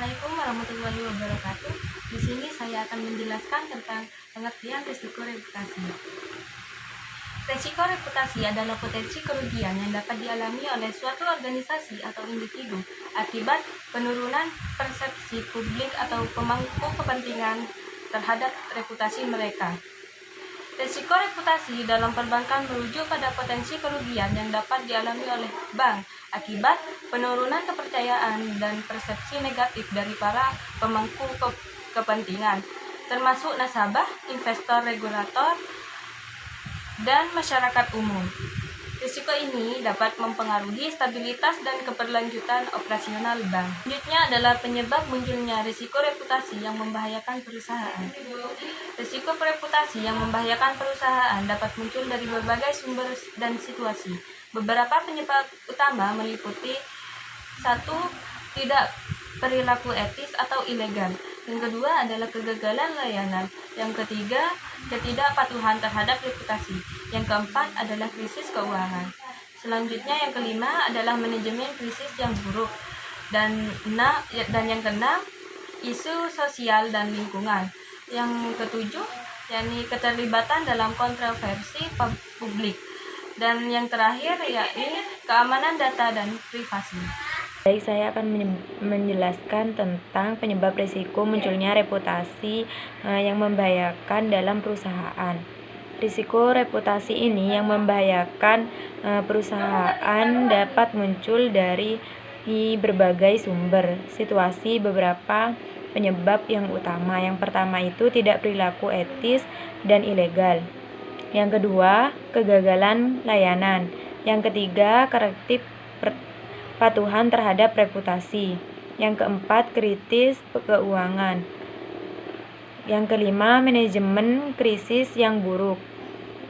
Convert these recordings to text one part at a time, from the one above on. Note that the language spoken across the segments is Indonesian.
Assalamualaikum warahmatullahi wabarakatuh. Di sini saya akan menjelaskan tentang pengertian risiko reputasi. Risiko reputasi adalah potensi kerugian yang dapat dialami oleh suatu organisasi atau individu akibat penurunan persepsi publik atau pemangku kepentingan terhadap reputasi mereka. Risiko reputasi dalam perbankan merujuk pada potensi kerugian yang dapat dialami oleh bank akibat penurunan kepercayaan dan persepsi negatif dari para pemangku kepentingan, termasuk nasabah, investor, regulator, dan masyarakat umum. Risiko ini dapat mempengaruhi stabilitas dan keberlanjutan operasional bank. Selanjutnya adalah penyebab munculnya risiko reputasi yang membahayakan perusahaan. Risiko reputasi yang membahayakan perusahaan dapat muncul dari berbagai sumber dan situasi. Beberapa penyebab utama meliputi 1. Tidak perilaku etis atau ilegal. Yang kedua adalah kegagalan layanan. Yang ketiga, ketidakpatuhan terhadap reputasi. Yang keempat adalah krisis keuangan. Selanjutnya yang kelima adalah manajemen krisis yang buruk. Dan yang keenam, isu sosial dan lingkungan. Yang ketujuh, yakni keterlibatan dalam kontroversi publik. Dan yang terakhir yakni keamanan data dan privasi. Baik, saya akan menjelaskan tentang penyebab risiko munculnya reputasi yang membahayakan dalam perusahaan. Risiko reputasi ini yang membahayakan perusahaan dapat muncul dari berbagai sumber, situasi, beberapa penyebab yang utama. Yang pertama itu tidak perilaku etis dan ilegal. Yang kedua, kegagalan layanan. Yang ketiga, korektif patuhan terhadap reputasi. Yang keempat, kritis keuangan. Yang kelima, manajemen krisis yang buruk.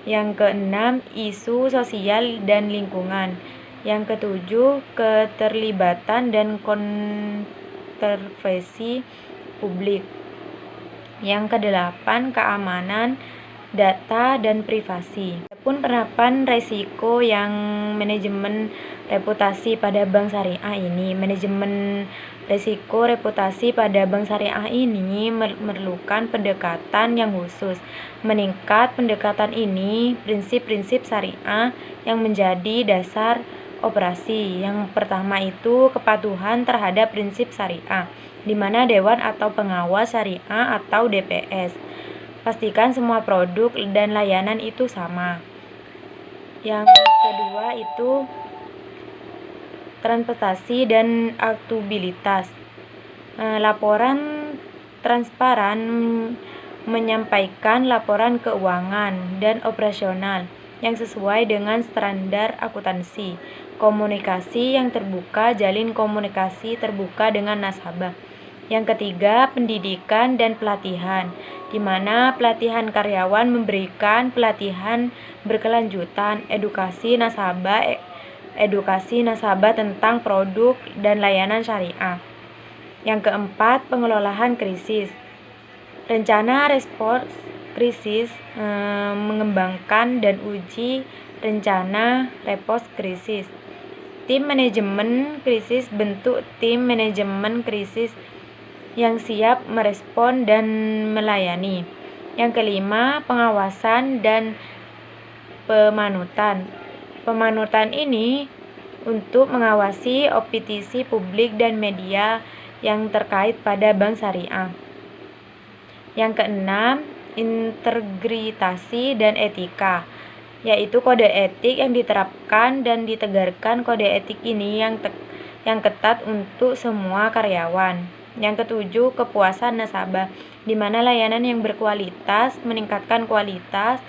Yang keenam, isu sosial dan lingkungan. Yang ketujuh, keterlibatan dan kontroversi publik. Yang kedelapan, keamanan data dan privasi. Adapun penerapan risiko yang manajemen reputasi pada bank syariah ini, manajemen risiko reputasi pada bank syariah ini memerlukan pendekatan yang khusus. Meningkat pendekatan ini prinsip-prinsip syariah yang menjadi dasar operasi. Yang pertama itu kepatuhan terhadap prinsip syariah, di mana dewan atau pengawas syariah atau DPS. Pastikan semua produk dan layanan itu sama. Yang kedua itu transparansi dan akuntabilitas. Laporan transparan menyampaikan laporan keuangan dan operasional yang sesuai dengan standar akuntansi. Komunikasi yang terbuka, jalin komunikasi terbuka dengan nasabah. Yang ketiga, pendidikan dan pelatihan, di mana pelatihan karyawan memberikan pelatihan berkelanjutan, edukasi nasabah tentang produk dan layanan syariah. Yang keempat, pengelolaan krisis. Rencana respons krisis, mengembangkan dan uji rencana respons krisis. Tim manajemen krisis, bentuk tim manajemen krisis yang siap merespon dan melayani. Yang kelima, pengawasan dan pemanutan. Pemanutan ini untuk mengawasi opini publik dan media yang terkait pada bank syariah. Yang keenam, integritas dan etika, yaitu kode etik yang diterapkan dan ditegakkan. Kode etik ini yang ketat untuk semua karyawan. Yang ketujuh, kepuasan nasabah, di mana layanan yang berkualitas meningkatkan kualitas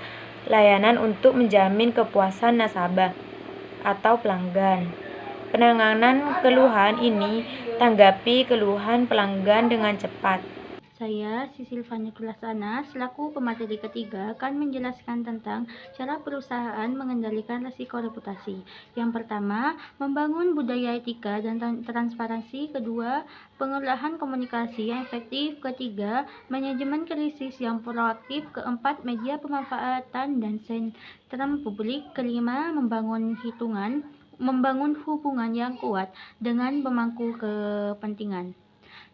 layanan untuk menjamin kepuasan nasabah atau pelanggan. Penanganan keluhan ini, tanggapi keluhan pelanggan dengan cepat. Saya, Sisil Vanukulasana, selaku pemateri ketiga akan menjelaskan tentang cara perusahaan mengendalikan risiko reputasi. Yang pertama, membangun budaya etika dan transparansi. Kedua, pengolahan komunikasi yang efektif. Ketiga, manajemen krisis yang proaktif. Keempat, media pemanfaatan dan sentrum publik. Kelima, membangun hubungan yang kuat dengan pemangku kepentingan.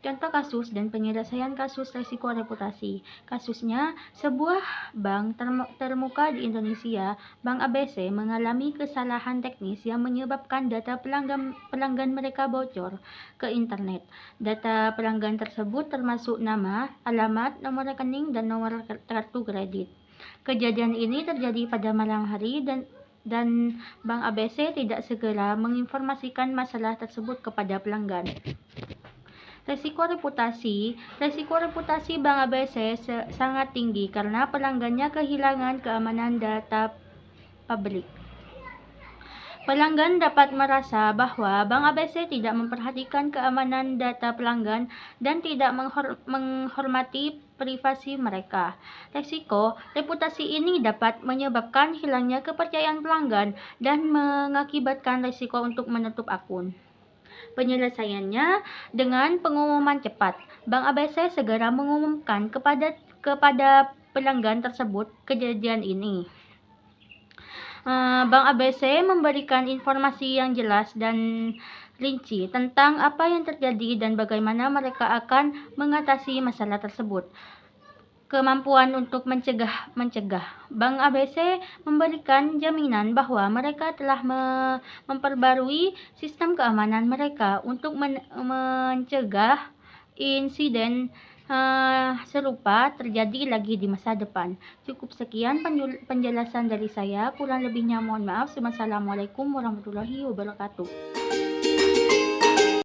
Contoh kasus dan penyelesaian kasus risiko reputasi. Kasusnya, sebuah bank termuka di Indonesia, Bank ABC, mengalami kesalahan teknis yang menyebabkan data pelanggan mereka bocor ke internet. Data pelanggan tersebut termasuk nama, alamat, nomor rekening, dan nomor kartu kredit. Kejadian ini terjadi pada malam hari dan Bank ABC tidak segera menginformasikan masalah tersebut kepada pelanggan. Resiko reputasi Bank ABC sangat tinggi karena pelanggannya kehilangan keamanan data publik. Pelanggan dapat merasa bahwa Bank ABC tidak memperhatikan keamanan data pelanggan dan tidak menghormati privasi mereka. Resiko reputasi ini dapat menyebabkan hilangnya kepercayaan pelanggan dan mengakibatkan resiko untuk menutup akun. Penyelesaiannya dengan pengumuman cepat. Bank ABC segera mengumumkan kepada pelanggan tersebut kejadian ini. Bank ABC memberikan informasi yang jelas dan rinci tentang apa yang terjadi dan bagaimana mereka akan mengatasi masalah tersebut. Kemampuan untuk mencegah. Bank ABC memberikan jaminan bahwa mereka telah memperbarui sistem keamanan mereka untuk mencegah insiden serupa terjadi lagi di masa depan. Cukup sekian penjelasan dari saya, kurang lebihnya mohon maaf. Wassalamualaikum warahmatullahi wabarakatuh.